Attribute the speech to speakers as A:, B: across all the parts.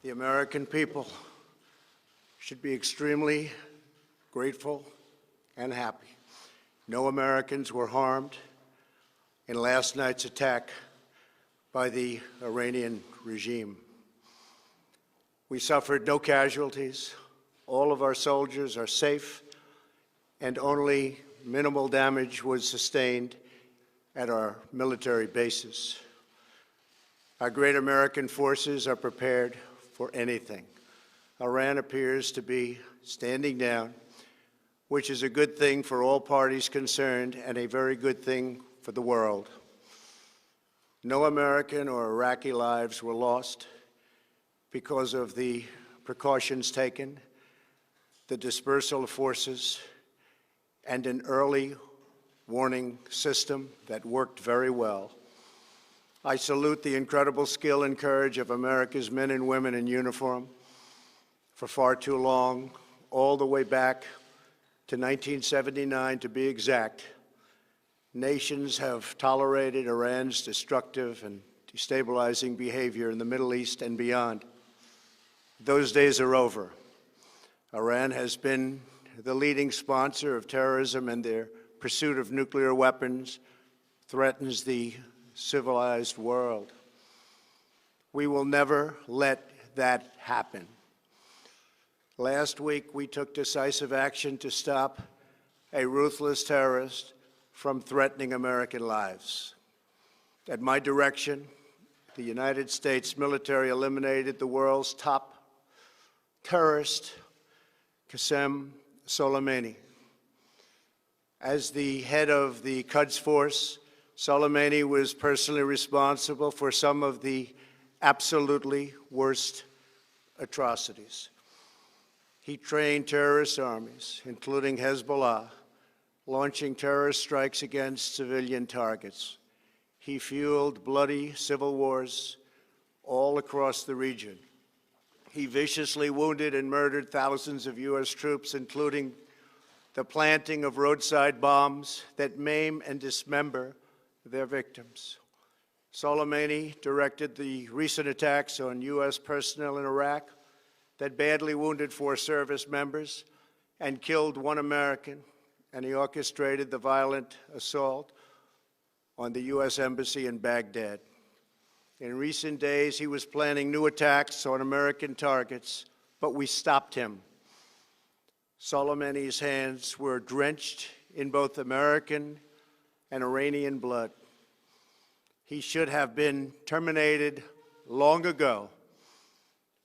A: The American people should be extremely grateful and happy. No Americans were harmed in last night's attack by the Iranian regime. We suffered no casualties. All of our soldiers are safe, and only minimal damage was sustained at our military bases. Our great American forces are prepared for anything. Iran appears to be standing down, which is a good thing for all parties concerned and a very good thing for the world. No American or Iraqi lives were lost because of the precautions taken, the dispersal of forces, and an early warning system that worked very well. I salute the incredible skill and courage of America's men and women in uniform. For far too long, all the way back to 1979 to be exact, nations have tolerated Iran's destructive and destabilizing behavior in the Middle East and beyond. Those days are over. Iran has been the leading sponsor of terrorism, and their pursuit of nuclear weapons threatens the civilized world. We will never let that happen. Last week, we took decisive action to stop a ruthless terrorist from threatening American lives. At my direction, the United States military eliminated the world's top terrorist, Qasem Soleimani. As the head of the Quds Force, Soleimani was personally responsible for some of the absolutely worst atrocities. He trained terrorist armies, including Hezbollah, launching terrorist strikes against civilian targets. He fueled bloody civil wars all across the region. He viciously wounded and murdered thousands of U.S. troops, including the planting of roadside bombs that maim and dismember their victims. Soleimani directed the recent attacks on U.S. personnel in Iraq that badly wounded 4 service members and killed 1 American, and he orchestrated the violent assault on the U.S. Embassy in Baghdad. In recent days, he was planning new attacks on American targets, but we stopped him. Soleimani's hands were drenched in both American and Iranian blood. He should have been terminated long ago.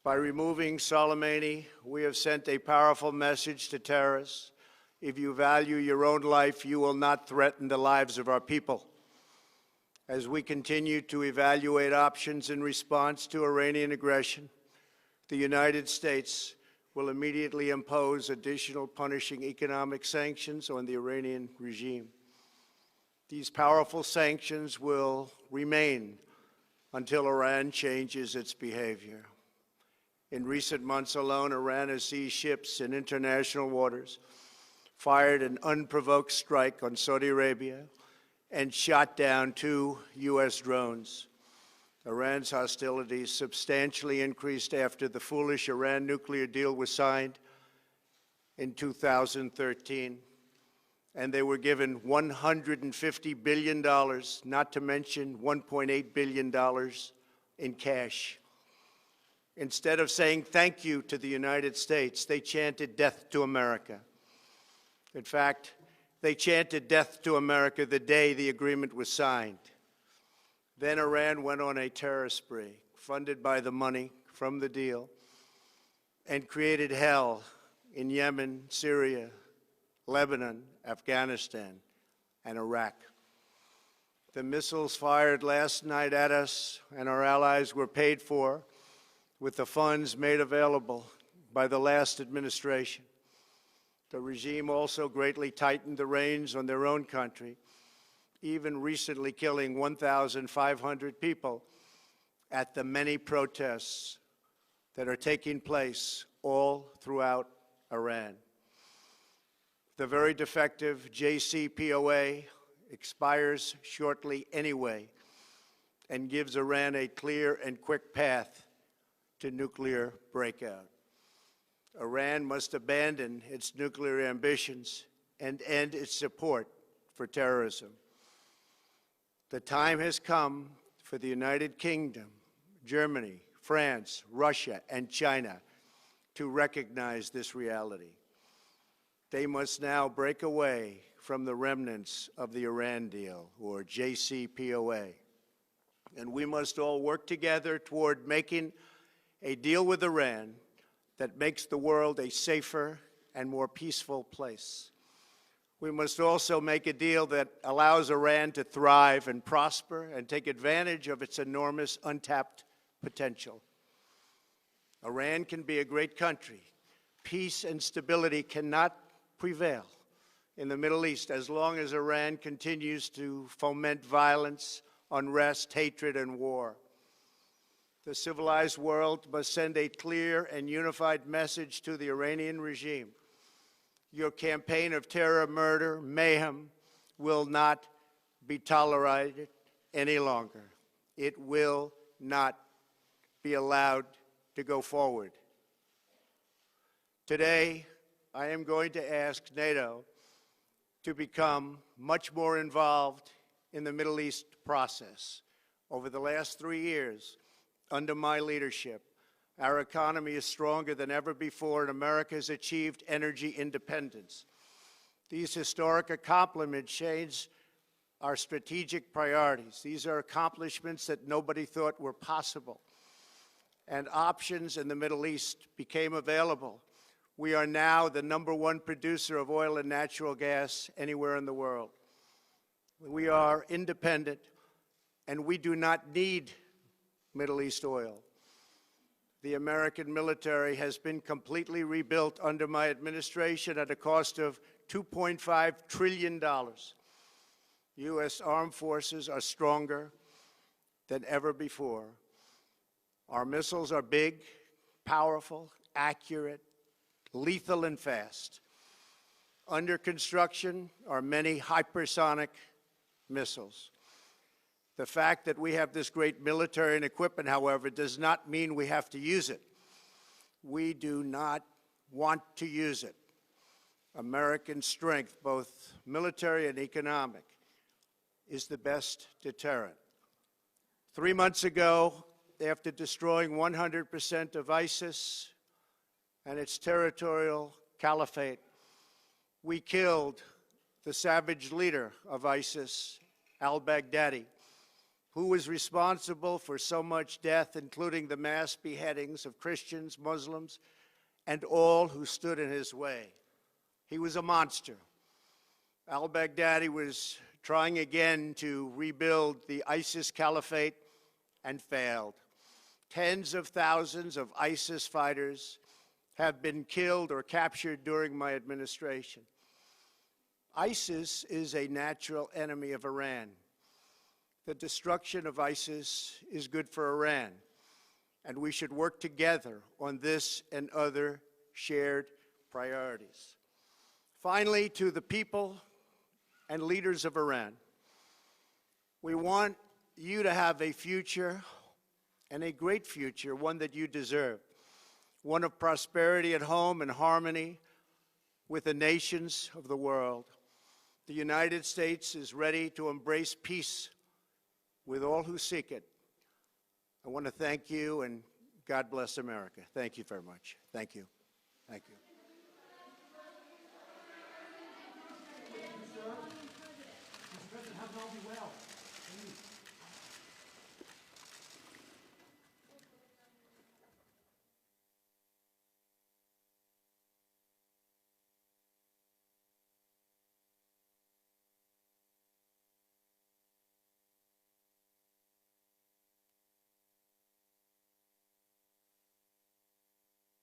A: By removing Soleimani, we have sent a powerful message to terrorists. If you value your own life, you will not threaten the lives of our people. As we continue to evaluate options in response to Iranian aggression, the United States will immediately impose additional punishing economic sanctions on the Iranian regime. These powerful sanctions will remain until Iran changes its behavior. In recent months alone, Iran has seized ships in international waters, fired an unprovoked strike on Saudi Arabia, and shot down 2 U.S. drones. Iran's hostilities substantially increased after the foolish Iran nuclear deal was signed in 2013, and they were given $150 billion, not to mention $1.8 billion in cash. Instead of saying thank you to the United States, they chanted death to America. In fact, they chanted death to America the day the agreement was signed. Then Iran went on a terror spree, funded by the money from the deal, and created hell in Yemen, Syria, Lebanon, Afghanistan, and Iraq. The missiles fired last night at us and our allies were paid for with the funds made available by the last administration. The regime also greatly tightened the reins on their own country, even recently killing 1,500 people at the many protests that are taking place all throughout Iran. The very defective JCPOA expires shortly anyway and gives Iran a clear and quick path to nuclear breakout. Iran must abandon its nuclear ambitions and end its support for terrorism. The time has come for the United Kingdom, Germany, France, Russia, and China to recognize this reality. They must now break away from the remnants of the Iran deal, or JCPOA. And we must all work together toward making a deal with Iran that makes the world a safer and more peaceful place. We must also make a deal that allows Iran to thrive and prosper and take advantage of its enormous untapped potential. Iran can be a great country. Peace and stability cannot prevail in the Middle East as long as Iran continues to foment violence, unrest, hatred, and war. The civilized world must send a clear and unified message to the Iranian regime. Your campaign of terror, murder, mayhem will not be tolerated any longer. It will not be allowed to go forward. Today, I am going to ask NATO to become much more involved in the Middle East process. Over the last 3 years, under my leadership, our economy is stronger than ever before, and America has achieved energy independence. These historic accomplishments change our strategic priorities. These are accomplishments that nobody thought were possible. And options in the Middle East became available. We are now the #1 producer of oil and natural gas anywhere in the world. We are independent, and we do not need Middle East oil. The American military has been completely rebuilt under my administration at a cost of $2.5 trillion. U.S. armed forces are stronger than ever before. Our missiles are big, powerful, accurate, lethal, and fast. Under construction are many hypersonic missiles. The fact that we have this great military and equipment, however, does not mean we have to use it. We do not want to use it. American strength, both military and economic, is the best deterrent. 3 months ago, after destroying 100% of ISIS and its territorial caliphate, we killed the savage leader of ISIS, al-Baghdadi, who was responsible for so much death, including the mass beheadings of Christians, Muslims, and all who stood in his way. He was a monster. Al-Baghdadi was trying again to rebuild the ISIS caliphate and failed. Tens of thousands of ISIS fighters have been killed or captured during my administration. ISIS is a natural enemy of Iran. The destruction of ISIS is good for Iran, and we should work together on this and other shared priorities. Finally, to the people and leaders of Iran, we want you to have a future, and a great future, one that you deserve, one of prosperity at home and harmony with the nations of the world. The United States is ready to embrace peace with all who seek it. I want to thank you, and God bless America. Thank you very much. Thank you. Thank you.